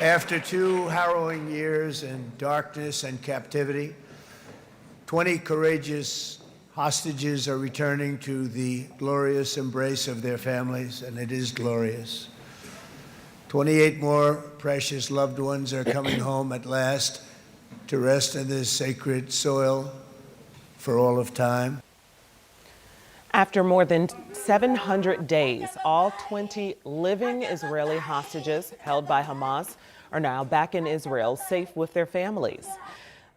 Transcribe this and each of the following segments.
After 2 harrowing years in darkness and captivity, 20 courageous hostages are returning to the glorious embrace of their families, and it is glorious. 28 more precious loved ones are coming home at last to rest in this sacred soil for all of time. After more than 700 days, all 20 living Israeli hostages held by Hamas are now back in Israel, safe with their families.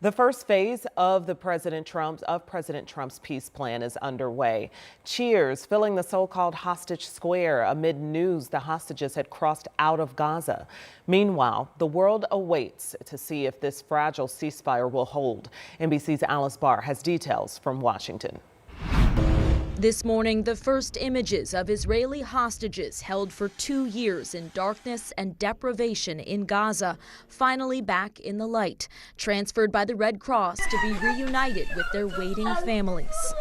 The first phase of President Trump's peace plan is underway. Cheers filling the so-called hostage square amid news the hostages had crossed out of Gaza. Meanwhile, the world awaits to see if this fragile ceasefire will hold. NBC's Alice Barr has details from Washington. This morning, the first images of Israeli hostages held for 2 years in darkness and deprivation in Gaza, finally back in the light, transferred by the Red Cross to be reunited with their waiting families.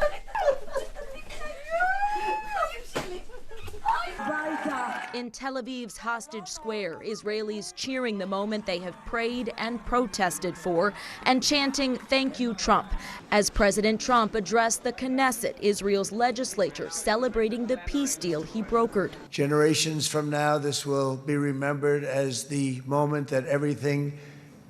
In Tel Aviv's Hostage Square, Israelis cheering the moment they have prayed and protested for and chanting, "Thank you, Trump," as President Trump addressed the Knesset, Israel's legislature, celebrating the peace deal he brokered. Generations from now, this will be remembered as the moment that everything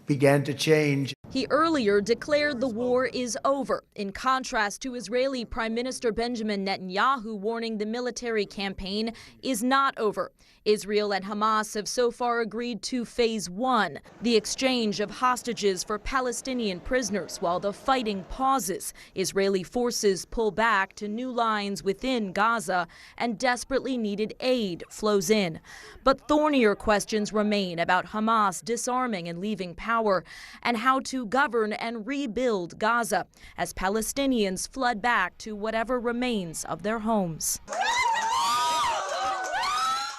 began to change. He earlier declared the war is over, in contrast to Israeli Prime Minister Benjamin Netanyahu warning the military campaign is not over. Israel and Hamas have so far agreed to phase 1, the exchange of hostages for Palestinian prisoners while the fighting pauses. Israeli forces pull back to new lines within Gaza and desperately needed aid flows in. But thornier questions remain about Hamas disarming and leaving power and how to govern and rebuild Gaza as Palestinians flood back to whatever remains of their homes.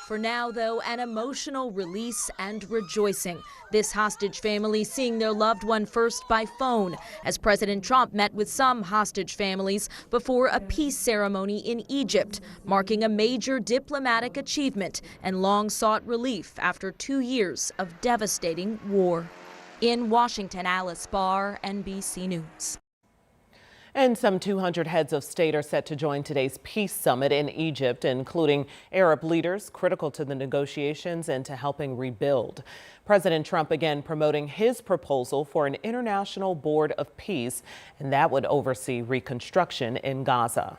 For now, though, an emotional release and rejoicing. This hostage family seeing their loved one first by phone as President Trump met with some hostage families before a peace ceremony in Egypt, marking a major diplomatic achievement and long-sought relief after 2 years of devastating war. In Washington, Alice Barr, NBC News. And some 200 heads of state are set to join today's peace summit in Egypt, including Arab leaders critical to the negotiations and to helping rebuild. President Trump again promoting his proposal for an international board of peace, and that would oversee reconstruction in Gaza.